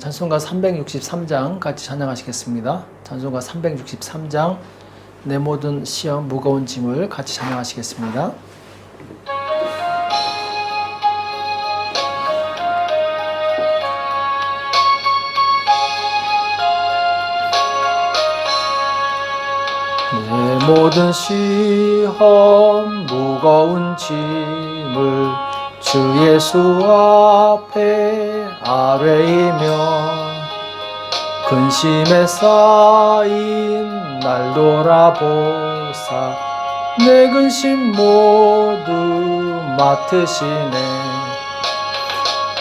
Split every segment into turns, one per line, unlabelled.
찬송가 363장 같이 찬양하시겠습니다. 찬송가 363장 내 모든 시험 무거운 짐을 같이 찬양하시겠습니다. 내 모든 시험 무거운 짐을 주 예수 앞에 아뢰이며 근심에 쌓인 날 돌아보사 내 근심 모두 맡으시네.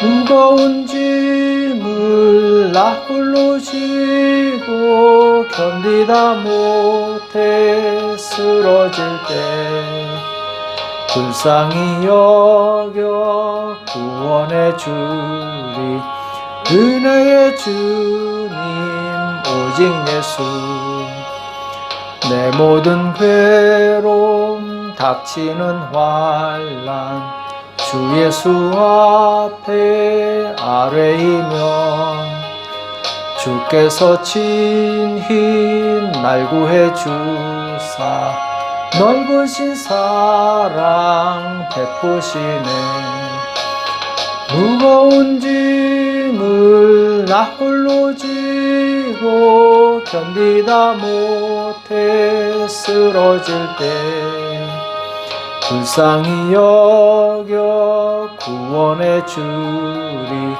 무거운 짐을 나 홀로 지고 견디다 못해 쓰러질 때 불쌍히 여겨 구원해 주리 은혜의 주님 오직 예수. 내 모든 괴로움 닥치는 환난 주 예수 앞에 아뢰이며 주께서 친히 날 구해 주사 넓으신 사랑 베푸시네. 무거운 짐을 나 홀로 지고 견디다 못해 쓰러질 때 불쌍히 여겨 구원해 주리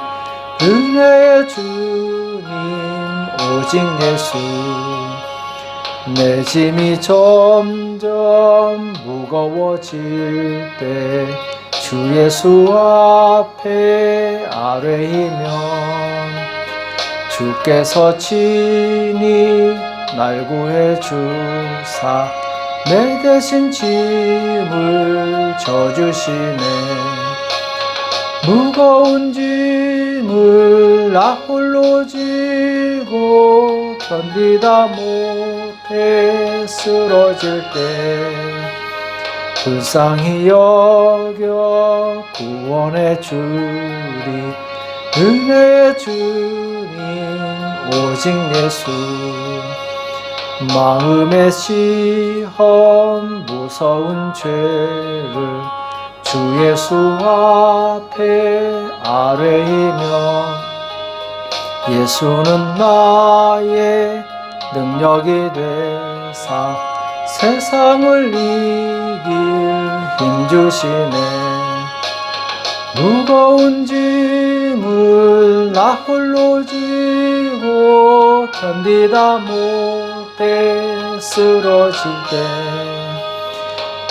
은혜의 주님 오직 예수. 내 짐이 점점 무거워질 때 주 예수 앞에 아뢰이면 주께서 친히 날 구해 주사 내 대신 짐을 져주시네. 무거운 짐을 나 홀로 지고 견디다 못해 쓰러질 때 불쌍히 여겨 구원해 주리 은혜의 주님 오직 예수. 마음의 시험 무서운 죄를 주 예수 앞에 아뢰이며 예수는 나의 능력이 되사 세상을 이길 힘 주시네. 무거운 짐을 나 홀로 지고 견디다 못해 쓰러질 때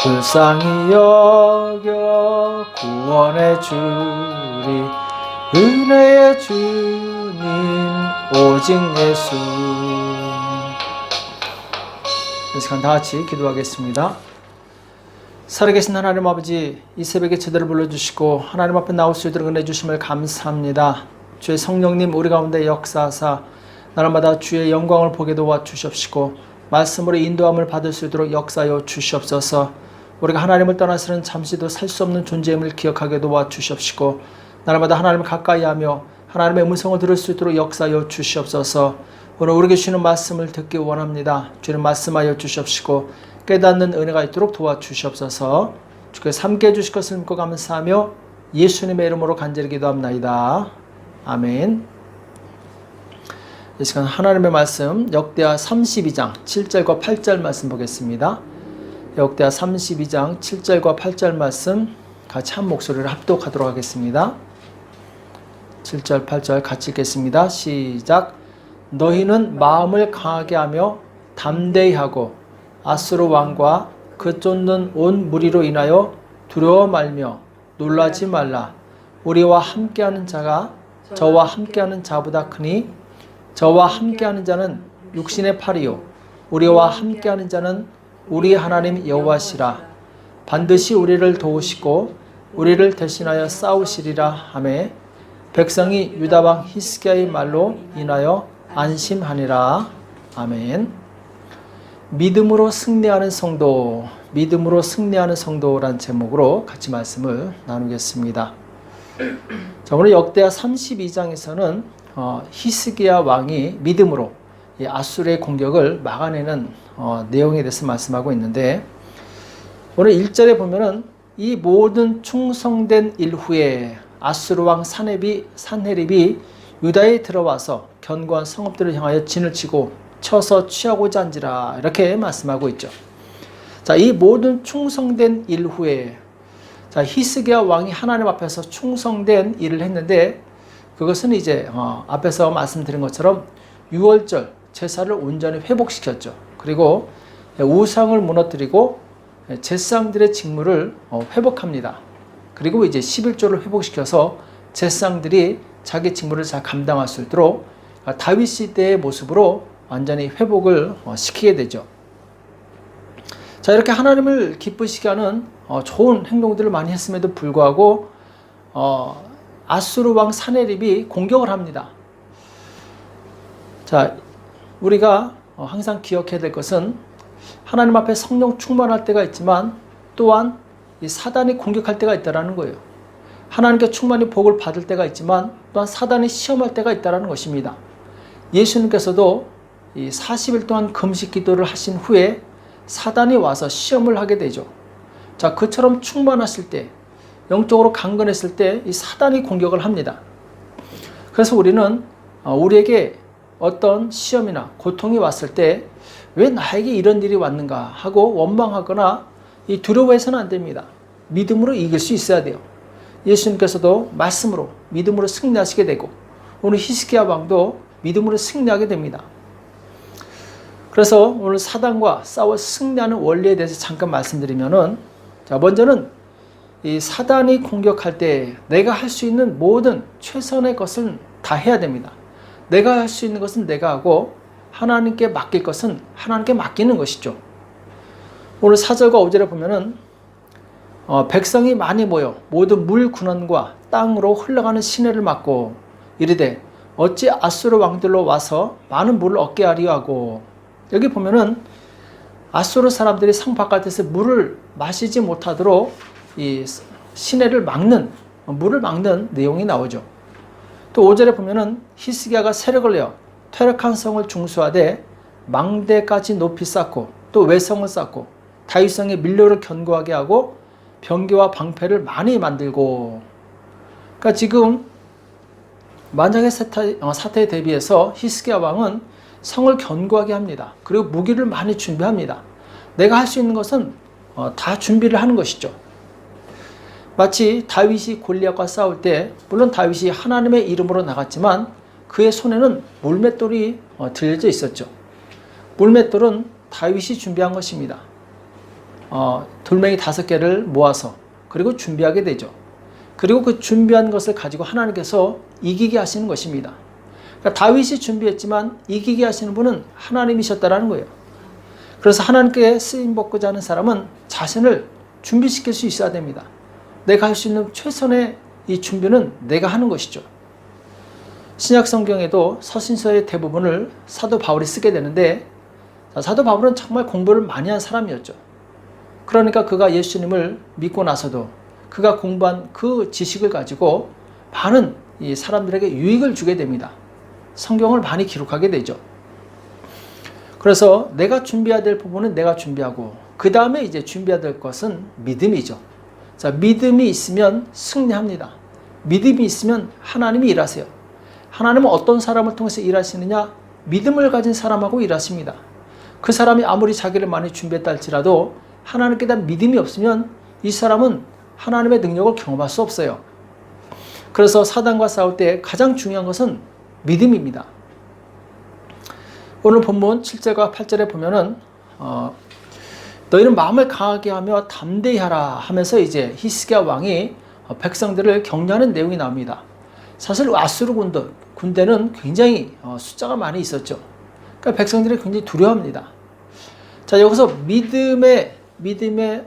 불쌍히 여겨 구원해 주리 은혜의 주님 오직 예수. 이 시간 다 같이 기도하겠습니다. 살아계신 하나님 아버지, 이 새벽에 제대로 불러주시고 하나님 앞에 나올 수 있도록 은혜 주심을 감사합니다. 주의 성령님 우리 가운데 역사하사 날마다 주의 영광을 보게 도와주시옵시고 말씀으로 인도함을 받을 수 있도록 역사하여 주시옵소서. 우리가 하나님을 떠나서는 잠시도 살 수 없는 존재임을 기억하게 도와주시옵시고 날마다 하나님을 가까이하며 하나님의 음성을 들을 수 있도록 역사하여 주시옵소서. 오늘 우리에게 주시는 말씀을 듣기 원합니다. 주님 말씀하여 주시옵시고 깨닫는 은혜가 있도록 도와주시옵소서. 주께서 함께 해주실 것을 믿고 감사하며 예수님의 이름으로 간절히 기도합나이다. 아멘. 이 시간 하나님의 말씀 역대하 32장 7절과 8절 말씀 보겠습니다. 역대하 32장 7절과 8절 말씀 같이 한 목소리를 합독하도록 하겠습니다. 7절 8절 같이 읽겠습니다. 시작. 너희는 마음을 강하게 하며 담대히 하고 아수르 왕과 그 쫓는 온 무리로 인하여 두려워 말며 놀라지 말라. 우리와 함께하는 자가 저와 함께하는 자보다 크니 저와 함께하는 자는 육신의 팔이요 우리와 함께하는 자는 우리 하나님 여호와시라. 반드시 우리를 도우시고 우리를 대신하여 싸우시리라 하매 백성이 유다왕 히스기야의 말로 인하여 안심하니라. 아멘. 믿음으로 승리하는 성도, 믿음으로 승리하는 성도란 제목으로 같이 말씀을 나누겠습니다. 자, 오늘 역대하 32장에서는 히스기야 왕이 믿음으로 이 아수르의 공격을 막아내는 내용에 대해서 말씀하고 있는데, 오늘 1절에 보면은 이 모든 충성된 일 후에 아수르 왕 산헤립이 유다에 들어와서 견고한 성읍들을 향하여 진을 치고 쳐서 취하고자 한지라, 이렇게 말씀하고 있죠. 자, 이 모든 충성된 일 후에, 자, 히스기야 왕이 하나님 앞에서 충성된 일을 했는데, 그것은 이제 앞에서 말씀드린 것처럼 6월절 제사를 온전히 회복시켰죠. 그리고 우상을 무너뜨리고 제사장들의 직무를 회복합니다. 그리고 이제 11조를 회복시켜서 제사장들이 자기 직무를 잘 감당할 수 있도록 다윗 시대의 모습으로 완전히 회복을 시키게 되죠. 자, 이렇게 하나님을 기쁘시게 하는 좋은 행동들을 많이 했음에도 불구하고 아수르 왕 산헤립이 공격을 합니다. 자, 우리가 항상 기억해야 될 것은 하나님 앞에 성령 충만할 때가 있지만 또한 이 사단이 공격할 때가 있다는 거예요. 하나님께 충만히 복을 받을 때가 있지만 또한 사단이 시험할 때가 있다는 것입니다. 예수님께서도 이 40일 동안 금식 기도를 하신 후에 사단이 와서 시험을 하게 되죠. 자, 그처럼 충만하실 때, 영적으로 강건했을 때 이 사단이 공격을 합니다. 그래서 우리는 우리에게 어떤 시험이나 고통이 왔을 때 왜 나에게 이런 일이 왔는가 하고 원망하거나 이 두려워해서는 안 됩니다. 믿음으로 이길 수 있어야 돼요. 예수님께서도 말씀으로 믿음으로 승리하시게 되고, 오늘 히스기야 왕도 믿음으로 승리하게 됩니다. 그래서 오늘 사단과 싸워 승리하는 원리에 대해서 잠깐 말씀드리면은, 자, 먼저는 이 사단이 공격할 때 내가 할 수 있는 모든 최선의 것을 다 해야 됩니다. 내가 할 수 있는 것은 내가 하고 하나님께 맡길 것은 하나님께 맡기는 것이죠. 오늘 4절과 5절에 보면은 백성이 많이 모여 모든 물 군원과 땅으로 흘러가는 시내를 막고 이르되 어찌 아수르 왕들로 와서 많은 물을 얻게 하려 하고, 여기 보면은 아수르 사람들이 성 바깥에서 물을 마시지 못하도록 이 시내를 막는, 물을 막는 내용이 나오죠. 또 5절에 보면은 히스기야가 세력을 내어 퇴락한 성을 중수하되 망대까지 높이 쌓고 또 외성을 쌓고 다윗성의 밀로를 견고하게 하고 병기와 방패를 많이 만들고, 그러니까 지금 만약의 사태에 대비해서 히스기야 왕은 성을 견고하게 합니다. 그리고 무기를 많이 준비합니다. 내가 할 수 있는 것은 다 준비를 하는 것이죠. 마치 다윗이 골리앗과 싸울 때, 물론 다윗이 하나님의 이름으로 나갔지만 그의 손에는 물맷돌이 들려져 있었죠. 물맷돌은 다윗이 준비한 것입니다. 돌멩이 5개를 모아서 그리고 준비하게 되죠. 그리고 그 준비한 것을 가지고 하나님께서 이기게 하시는 것입니다. 그러니까 다윗이 준비했지만 이기게 하시는 분은 하나님이셨다라는 거예요. 그래서 하나님께 쓰임받고자 하는 사람은 자신을 준비시킬 수 있어야 됩니다. 내가 할 수 있는 최선의 이 준비는 내가 하는 것이죠. 신약 성경에도 서신서의 대부분을 사도 바울이 쓰게 되는데, 사도 바울은 정말 공부를 많이 한 사람이었죠. 그러니까 그가 예수님을 믿고 나서도 그가 공부한 그 지식을 가지고 많은 이 사람들에게 유익을 주게 됩니다. 성경을 많이 기록하게 되죠. 그래서 내가 준비해야 될 부분은 내가 준비하고, 그 다음에 이제 준비해야 될 것은 믿음이죠. 자, 믿음이 있으면 승리합니다. 믿음이 있으면 하나님이 일하세요. 하나님은 어떤 사람을 통해서 일하시느냐? 믿음을 가진 사람하고 일하십니다. 그 사람이 아무리 자기를 많이 준비했다 할지라도 하나님께 대한 믿음이 없으면 이 사람은 하나님의 능력을 경험할 수 없어요. 그래서 사단과 싸울 때 가장 중요한 것은 믿음입니다. 오늘 본문 7절과 8절에 보면은 너희는 마음을 강하게 하며 담대히 하라 하면서 이제 히스기야 왕이 백성들을 격려하는 내용이 나옵니다. 사실 아수르 군대는 굉장히 숫자가 많이 있었죠. 그러니까 백성들이 굉장히 두려워합니다. 자, 여기서 믿음에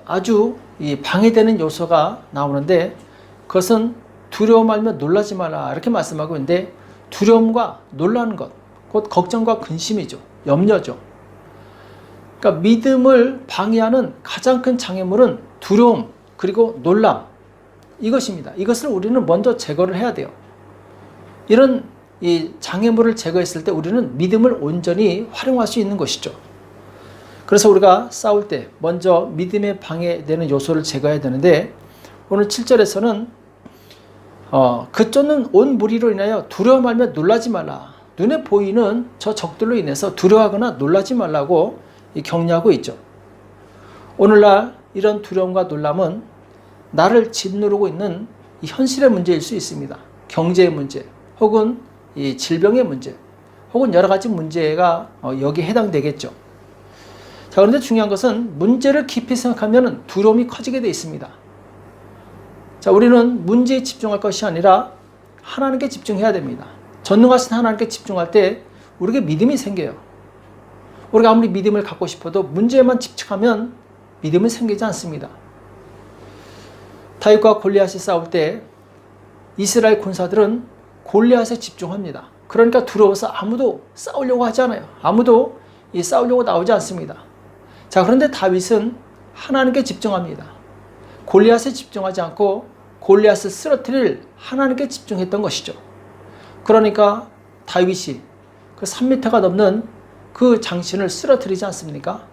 아주 방해되는 요소가 나오는데, 그것은 두려워 말며 놀라지 마라 이렇게 말씀하고 있는데, 두려움과 놀라는 것, 곧 걱정과 근심이죠. 염려죠. 그러니까 믿음을 방해하는 가장 큰 장애물은 두려움 그리고 놀람, 이것입니다. 이것을 우리는 먼저 제거를 해야 돼요. 이런 이 장애물을 제거했을 때 우리는 믿음을 온전히 활용할 수 있는 것이죠. 그래서 우리가 싸울 때 먼저 믿음에 방해되는 요소를 제거해야 되는데, 오늘 7절에서는 그 쫓는 온 무리로 인하여 두려워 말며 놀라지 말라. 눈에 보이는 저 적들로 인해서 두려워하거나 놀라지 말라고 격려하고 있죠. 오늘날 이런 두려움과 놀람은 나를 짓누르고 있는 이 현실의 문제일 수 있습니다. 경제의 문제, 혹은 이 질병의 문제, 혹은 여러 가지 문제가 여기에 해당되겠죠. 자, 그런데 중요한 것은 문제를 깊이 생각하면 두려움이 커지게 되어 있습니다. 자, 우리는 문제에 집중할 것이 아니라 하나님께 집중해야 됩니다. 전능하신 하나님께 집중할 때 우리에게 믿음이 생겨요. 우리가 아무리 믿음을 갖고 싶어도 문제에만 집중하면 믿음은 생기지 않습니다. 다윗과 골리앗이 싸울 때 이스라엘 군사들은 골리앗에 집중합니다. 그러니까 두려워서 아무도 싸우려고 하지 않아요. 아무도 싸우려고 나오지 않습니다. 자, 그런데 다윗은 하나님께 집중합니다. 골리앗에 집중하지 않고 골리앗을 쓰러뜨릴 하나님께 집중했던 것이죠. 그러니까 다윗이 그 3m가 넘는 그 장신을 쓰러뜨리지 않습니까?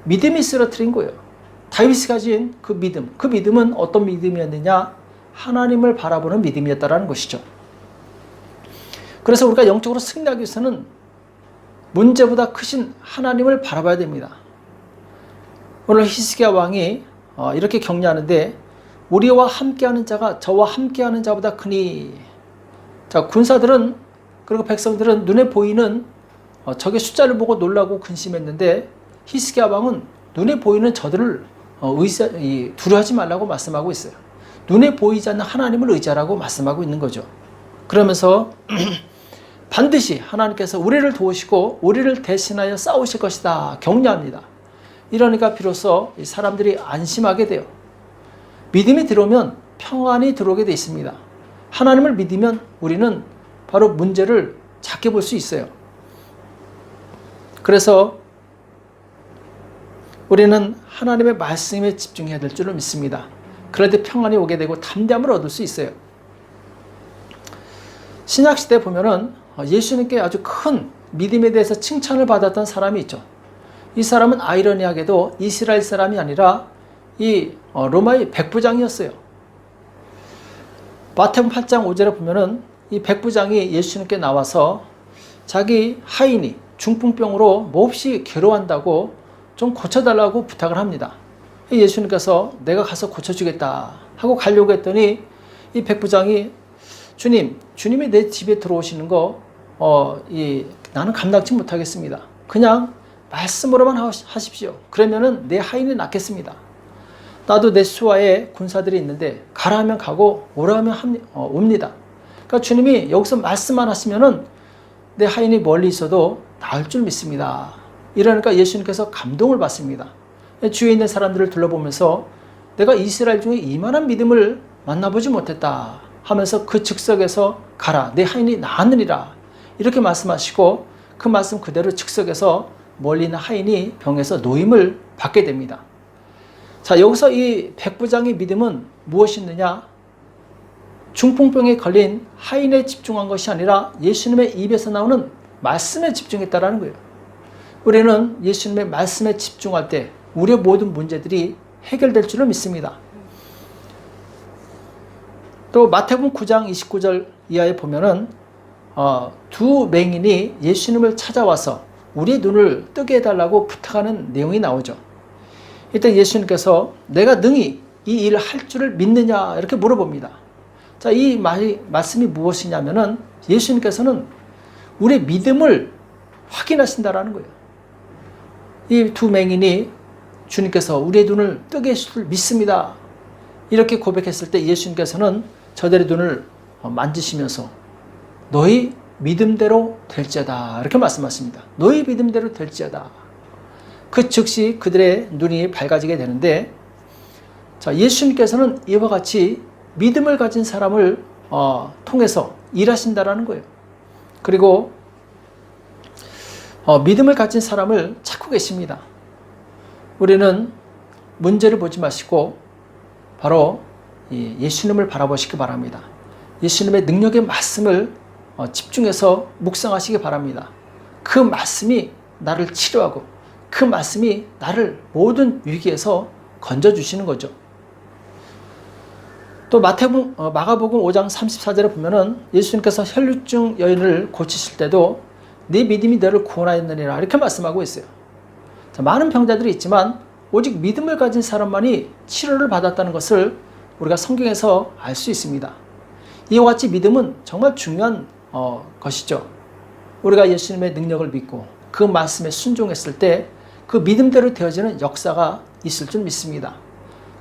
믿음이 쓰러뜨린 거예요. 다윗이 가진 그 믿음은 어떤 믿음이었느냐? 하나님을 바라보는 믿음이었다라는 것이죠. 그래서 우리가 영적으로 승리하기 위해서는 문제보다 크신 하나님을 바라봐야 됩니다. 오늘 히스기야 왕이 이렇게 격려하는데, 우리와 함께하는 자가 저와 함께하는 자보다 크니. 자, 군사들은, 그리고 백성들은 눈에 보이는 적의 숫자를 보고 놀라고 근심했는데, 히스기야 왕은 눈에 보이는 저들을 두려워하지 말라고 말씀하고 있어요. 눈에 보이지 않는 하나님을 의지하라고 말씀하고 있는 거죠. 그러면서 반드시 하나님께서 우리를 도우시고 우리를 대신하여 싸우실 것이다 격려합니다. 이러니까 비로소 사람들이 안심하게 돼요. 믿음이 들어오면 평안이 들어오게 돼 있습니다. 하나님을 믿으면 우리는 바로 문제를 작게 볼 수 있어요. 그래서 우리는 하나님의 말씀에 집중해야 될 줄을 믿습니다. 그럴 때 평안이 오게 되고 담대함을 얻을 수 있어요. 신약시대에 보면은 예수님께 아주 큰 믿음에 대해서 칭찬을 받았던 사람이 있죠. 이 사람은 아이러니하게도 이스라엘 사람이 아니라 이 로마의 백부장이었어요. 마태복음 8장 5절에 보면은 이 백부장이 예수님께 나와서 자기 하인이 중풍병으로 몹시 괴로워한다고 좀 고쳐달라고 부탁을 합니다. 예수님께서 내가 가서 고쳐주겠다 하고 가려고 했더니 이 백부장이 주님이 내 집에 들어오시는 거 나는 감당치 못하겠습니다. 그냥 말씀으로만 하십시오. 그러면은 내 하인이 낫겠습니다. 나도 내 수하에 군사들이 있는데 가라 하면 가고 오라 하면 옵니다. 그러니까 주님이 여기서 말씀만 하시면은 내 하인이 멀리 있어도 나을 줄 믿습니다. 이러니까 예수님께서 감동을 받습니다. 주위에 있는 사람들을 둘러보면서 내가 이스라엘 중에 이만한 믿음을 만나보지 못했다 하면서 그 즉석에서 가라, 내 하인이 나았느니라 이렇게 말씀하시고 그 말씀 그대로 즉석에서 멀리 있는 하인이 병에서 노임을 받게 됩니다. 자, 여기서 이 백부장의 믿음은 무엇이었느냐? 중풍병에 걸린 하인에 집중한 것이 아니라 예수님의 입에서 나오는 말씀에 집중했다라는 거예요. 우리는 예수님의 말씀에 집중할 때 우리의 모든 문제들이 해결될 줄을 믿습니다. 또 마태복음 9장 29절 이하에 보면은 두 맹인이 예수님을 찾아와서 우리의 눈을 뜨게 해달라고 부탁하는 내용이 나오죠. 이때 예수님께서 내가 능히 이 일을 할 줄을 믿느냐 이렇게 물어봅니다. 자, 이 말씀이 무엇이냐면은 예수님께서는 우리의 믿음을 확인하신다라는 거예요. 이 두 맹인이 주님께서 우리의 눈을 뜨게 해줄 줄 믿습니다 이렇게 고백했을 때 예수님께서는 저들의 눈을 만지시면서 너희 믿음대로 될지어다 이렇게 말씀하십니다. 너희 믿음대로 될지어다. 그 즉시 그들의 눈이 밝아지게 되는데, 자, 예수님께서는 이와 같이 믿음을 가진 사람을 통해서 일하신다라는 거예요. 그리고 믿음을 가진 사람을 찾고 계십니다. 우리는 문제를 보지 마시고 바로 예수님을 바라보시기 바랍니다. 예수님의 능력의 말씀을 집중해서 묵상하시기 바랍니다. 그 말씀이 나를 치료하고 그 말씀이 나를 모든 위기에서 건져주시는 거죠. 또 마가복음 5장 34절에 보면은 예수님께서 혈루증 여인을 고치실 때도 네 믿음이 너를 구원하였느니라 이렇게 말씀하고 있어요. 자, 많은 병자들이 있지만 오직 믿음을 가진 사람만이 치료를 받았다는 것을 우리가 성경에서 알 수 있습니다. 이와 같이 믿음은 정말 중요한 것이죠. 우리가 예수님의 능력을 믿고 그 말씀에 순종했을 때 그 믿음대로 되어지는 역사가 있을 줄 믿습니다.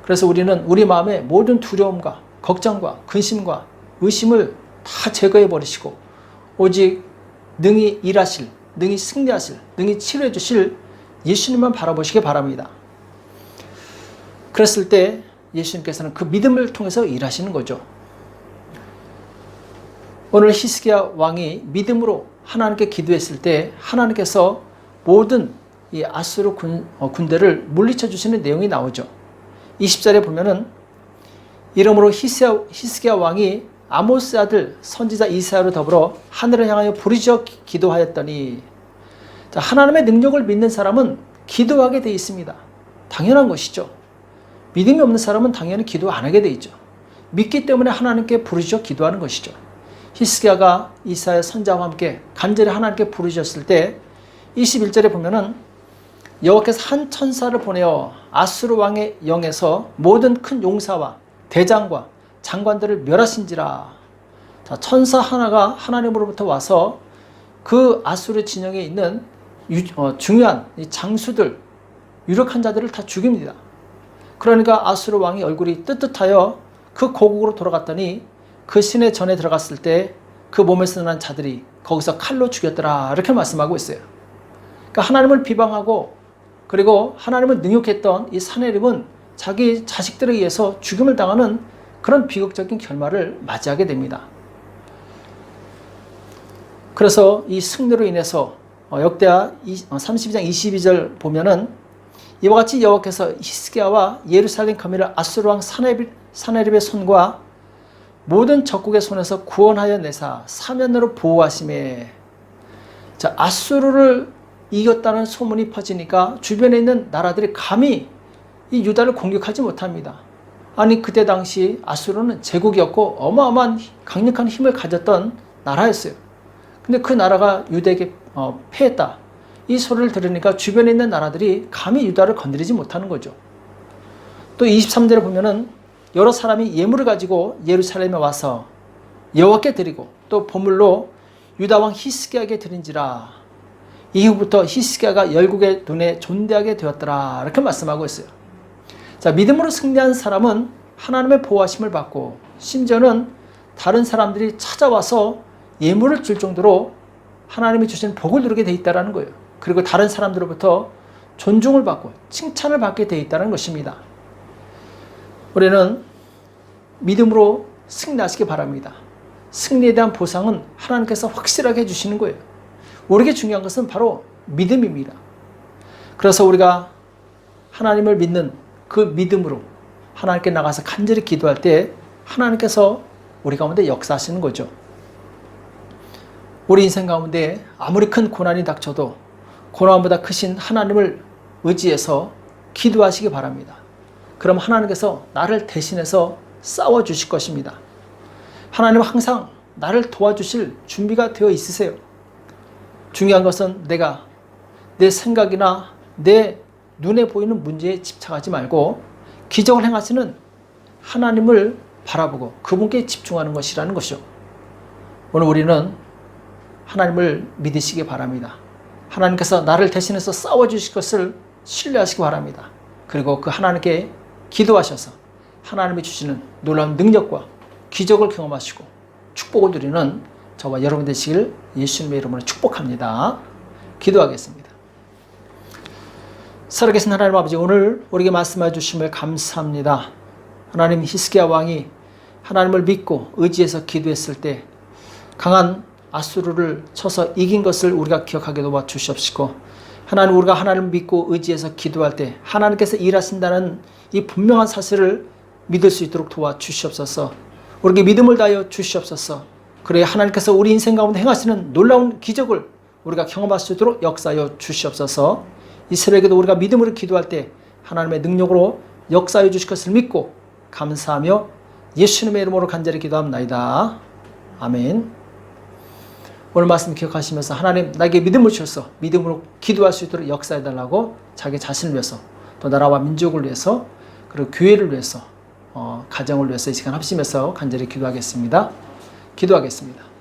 그래서 우리는 우리 마음의 모든 두려움과 걱정과 근심과 의심을 다 제거해 버리시고 오직 능히 일하실, 능히 승리하실, 능히 치료해 주실 예수님만 바라보시기 바랍니다. 그랬을 때 예수님께서는 그 믿음을 통해서 일하시는 거죠. 오늘 히스기야 왕이 믿음으로 하나님께 기도했을 때 하나님께서 모든 이 아수르 군대를 물리쳐 주시는 내용이 나오죠. 20절에 보면은 이러므로 히스기야 왕이 아모스 아들 선지자 이사야로 더불어 하늘을 향하여 부르짖어 기도하였더니, 자, 하나님의 능력을 믿는 사람은 기도하게 돼 있습니다. 당연한 것이죠. 믿음이 없는 사람은 당연히 기도 안 하게 돼 있죠. 믿기 때문에 하나님께 부르짖어 기도하는 것이죠. 히스기야가 이사야 선지자와 함께 간절히 하나님께 부르짖었을 때 21절에 보면은 여호와께서 한 천사를 보내어 아수르 왕의 영에서 모든 큰 용사와 대장과 장관들을 멸하신지라. 자, 천사 하나가 하나님으로부터 와서 그 아수르 진영에 있는 중요한 장수들, 유력한 자들을 다 죽입니다. 그러니까 아수르 왕의 얼굴이 뜨뜻하여 그 고국으로 돌아갔더니 그 시내 전에 들어갔을 때 그 몸에서 난 자들이 거기서 칼로 죽였더라 이렇게 말씀하고 있어요. 그러니까 하나님을 비방하고 그리고 하나님을 능욕했던 이 사내립은 자기 자식들에 의해서 죽임을 당하는 그런 비극적인 결말을 맞이하게 됩니다. 그래서 이 승리로 인해서 역대하 32장 22절 보면은 이와 같이 여호와께서 히스기야와 예루살렘 거민을 아수르 왕 사내립의 손과 모든 적국의 손에서 구원하여 내사 사면으로 보호하심에. 자, 아수르를 이겼다는 소문이 퍼지니까 주변에 있는 나라들이 감히 이 유다를 공격하지 못합니다. 아니, 그때 당시 아수르는 제국이었고 어마어마한 강력한 힘을 가졌던 나라였어요. 근데 그 나라가 유대에게 패했다, 이 소리를 들으니까 주변에 있는 나라들이 감히 유다를 건드리지 못하는 거죠. 또 23절에 보면은 여러 사람이 예물을 가지고 예루살렘에 와서 여호와께 드리고 또 보물로 유다 왕 히스기야에게 드린지라. 이후부터 히스기야가 열국의 눈에 존대하게 되었더라 이렇게 말씀하고 있어요. 자, 믿음으로 승리한 사람은 하나님의 보호하심을 받고 심지어는 다른 사람들이 찾아와서 예물을 줄 정도로 하나님이 주신 복을 누리게 돼 있다는 거예요. 그리고 다른 사람들로부터 존중을 받고 칭찬을 받게 돼 있다는 것입니다. 우리는 믿음으로 승리하시기 바랍니다. 승리에 대한 보상은 하나님께서 확실하게 해주시는 거예요. 우리에게 중요한 것은 바로 믿음입니다. 그래서 우리가 하나님을 믿는 그 믿음으로 하나님께 나가서 간절히 기도할 때 하나님께서 우리 가운데 역사하시는 거죠. 우리 인생 가운데 아무리 큰 고난이 닥쳐도 고난보다 크신 하나님을 의지해서 기도하시기 바랍니다. 그럼 하나님께서 나를 대신해서 싸워주실 것입니다. 하나님은 항상 나를 도와주실 준비가 되어 있으세요. 중요한 것은 내가 내 생각이나 내 눈에 보이는 문제에 집착하지 말고 기적을 행하시는 하나님을 바라보고 그분께 집중하는 것이라는 것이죠. 오늘 우리는 하나님을 믿으시기 바랍니다. 하나님께서 나를 대신해서 싸워주실 것을 신뢰하시기 바랍니다. 그리고 그 하나님께 기도하셔서 하나님이 주시는 놀라운 능력과 기적을 경험하시고 축복을 누리는 저와 여러분 되시길 예수님의 이름으로 축복합니다. 기도하겠습니다. 살아계신 하나님 아버지, 오늘 우리에게 말씀해 주심을 감사합니다. 하나님, 히스기야 왕이 하나님을 믿고 의지해서 기도했을 때 강한 아수르를 쳐서 이긴 것을 우리가 기억하게 도와주시옵시고, 하나님, 우리가 하나님을 믿고 의지해서 기도할 때 하나님께서 일하신다는 이 분명한 사실을 믿을 수 있도록 도와주시옵소서. 우리에게 믿음을 다하여 주시옵소서. 그래 하나님께서 우리 인생 가운데 행하시는 놀라운 기적을 우리가 경험할 수 있도록 역사하여 주시옵소서. 이 새벽에도 우리가 믿음으로 기도할 때 하나님의 능력으로 역사하여 주실 것을 믿고 감사하며 예수님의 이름으로 간절히 기도합나이다. 아멘. 오늘 말씀 기억하시면서 하나님 나에게 믿음을 주셔서 믿음으로 기도할 수 있도록 역사해달라고 자기 자신을 위해서 또 나라와 민족을 위해서 그리고 교회를 위해서 가정을 위해서 이 시간 합심해서 간절히 기도하겠습니다. 기도하겠습니다.